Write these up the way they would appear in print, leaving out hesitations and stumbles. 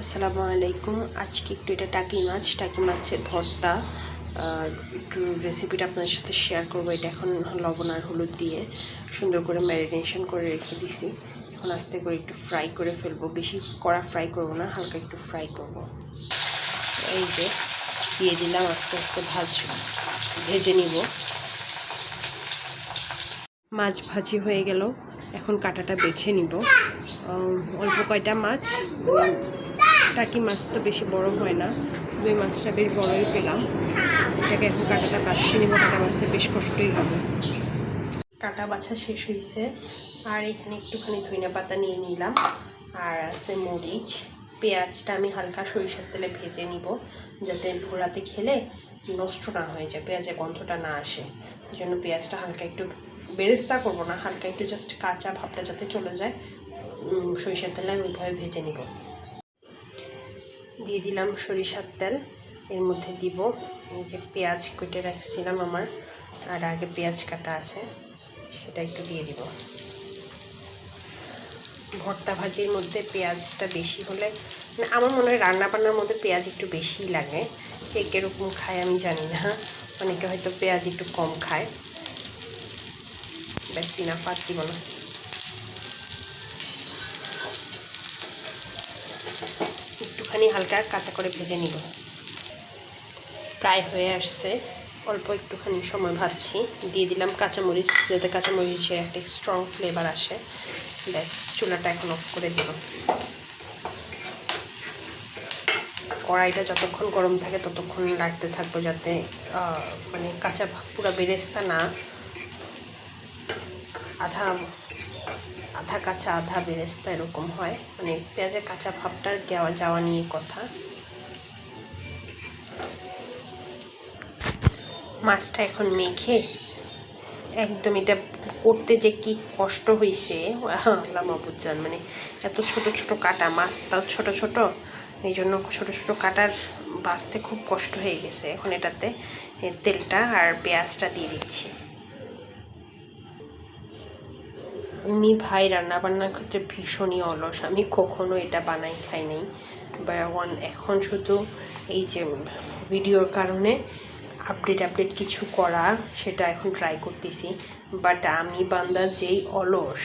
আসসালামু আলাইকুম। আজকে একটু এটা টাকি মাছের ভর্তা একটু রেসিপিটা আপনাদের সাথে শেয়ার করবো। এটা এখন লবণ আর হলুদ দিয়ে সুন্দর করে ম্যারিনেশন করে রেখে দিছি। এখন আস্তে করে একটু ফ্রাই করে ফেলবো, বেশি কড়া ফ্রাই করব না, হালকা একটু ফ্রাই করব। এই যে দিয়ে দিলাম, আস্তে আস্তে ভেজে নিব। মাছ ভাজি হয়ে গেল, এখন কাঁটাটা বেছে নিব। অল্প কয়টা মাছ, টাকি মাছ তো বেশি বড় হয় না, ওই মাছটা বেশ বড়ই পেলাম। এটাকে এখন কাঁটাটা বাছিয়ে নিব, কাঁটা বাছতে বেশ কষ্টই হবে। কাঁটা বাছা শেষ হয়েছে, আর এখানে একটুখানি ধনিয়া পাতা নিয়ে নিলাম, আর আছে মরিচ। পেঁয়াজটা আমি হালকা সরিষার তেলে ভেজে নিব, যাতে ভোরাতে খেলে নষ্ট না হয়ে যায়, পেঁয়াজের গন্ধটা না আসে। এই জন্য পেঁয়াজটা হালকা একটু বেরেস্তা করবো না, হালকা একটু জাস্ট কাঁচা ভাবটা যাতে চলে যায়, সরিষার তেলে ওইভাবে ভেজে নিব। দিয়ে দিলাম সরিষার তেল, এর মধ্যে দিব এই যে পেঁয়াজ কেটে রাখছিলাম আমার, আর আগে পেঁয়াজ কাটা আছে, সেটা একটু দিয়ে দিব। ভর্তা ভাজির মধ্যে পেঁয়াজটা বেশি হলে, আমার মনে হয় রান্নাবান্নার মধ্যে পেঁয়াজ একটু বেশিই লাগে। কে কীরকম খায় আমি জানি না, অনেকে হয়তো পেঁয়াজ একটু কম খায়। বেশি না, পাত দিব না। একটুখানি হালকা কাঁচা করে ভেজে নিব। প্রায় হয়ে আসছে, অল্প একটুখানি সময় ভাজছি। দিয়ে দিলাম কাঁচামরিচ, যাতে কাঁচামরিচের একটা স্ট্রং ফ্লেভার আসে। ব্যাস, চুলাটা এখন অফ করে দিব। কড়াইটা যতক্ষণ গরম থাকে ততক্ষণ রাখতে থাকবো, যাতে মানে কাঁচা পুরো বেরেস্তা না, আধা আধা কাঁচা আধা বেরেস্তা এরকম হয়, মানে পেঁয়াজের কাঁচা ভাবটা যাওয়া নিয়ে কথা। মাছটা এখন মেখে একদম, এটা করতে যে কি কষ্ট হয়েছে আল্লাহ মাহবুব জান, মানে এত ছোট ছোট কাটা, মাছ তাও ছোট ছোট, এই জন্য ছোট ছোট কাটার বাছতে খুব কষ্ট হয়ে গেছে। এখন এটাতে তেলটা আর পেঁয়াজটা দিয়ে দিচ্ছি। আমি ভাই রান্নাবান্নার ক্ষেত্রে ভীষণই অলস, আমি কখনো এটা বানাই খাই নাই। এখন শুধু এই যে ভিডিওর কারণে আপডেট কিছু করা, সেটা এখন ট্রাই করতেছি। বাট আমি বান্দা যেই অলস,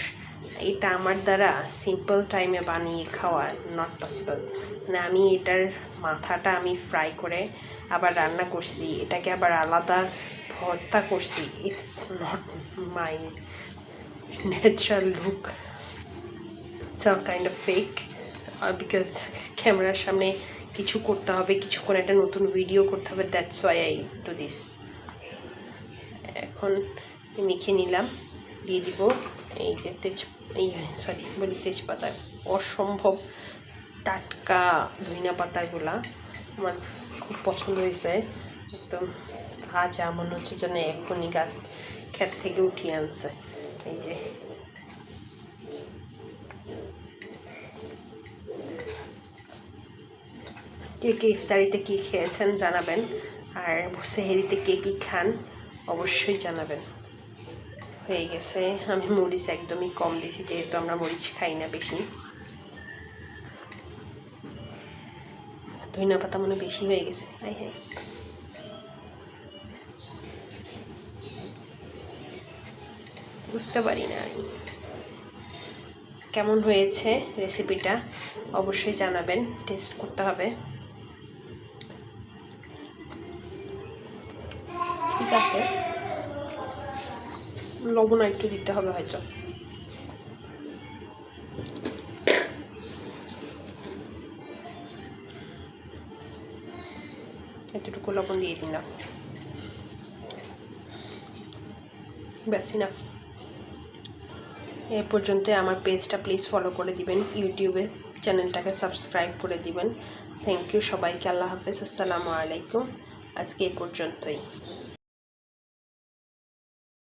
এটা আমার দ্বারা সিম্পল টাইমে বানিয়ে খাওয়া নট পসিবল। মানে আমি এটার মাথাটা আমি ফ্রাই করে আবার রান্না করছি, এটাকে আবার আলাদা ভর্তা করছি। It's not my natural look. It's all kind of fake because ক্যামেরার সামনে কিছু করতে হবে, কিছুক্ষণ একটা নতুন ভিডিও করতে হবে, that's why I do this. এখন মেখে নিলাম, দিয়ে দিব এই যে তেজপাতা, অসম্ভব টাটকা ধনিয়া পাতাগুলা আমার খুব পছন্দ হয়েছে। একদম তাজা, মনে হচ্ছে যেন এখনই গাছ ক্ষেত থেকে উঠিয়ে আনছে। এই যে কে কে ইফতারিতে কী খেয়েছেন জানাবেন, আর সেহেরিতে কে কী খান অবশ্যই জানাবেন। হয়ে গেছে, আমি মরিচ একদমই কম দিয়েছি, যেহেতু আমরা মরিচ খাই না বেশি। ধনিয়া পাতা মনে বেশি হয়ে গেছে, হ্যাঁ বুঝতে পারি না কেমন হয়েছে রেসিপিটা, অবশ্যই জানাবেন, টেস্ট করতে হবে। ঠিক আছে, লবণ একটু দিতে হবে হয়তো। এতটুকু লবণ দিয়ে দিলাম, ব্যাস ইনাফ। এ পর্যন্ত আমার পেজটা প্লিজ ফলো করে দিবেন, ইউটিউবে চ্যানেলটাকে সাবস্ক্রাইব করে দিবেন। থ্যাংক ইউ সবাইকে, আল্লাহ হাফেজ, আসসালামু আলাইকুম। আজকে এ পর্যন্তই।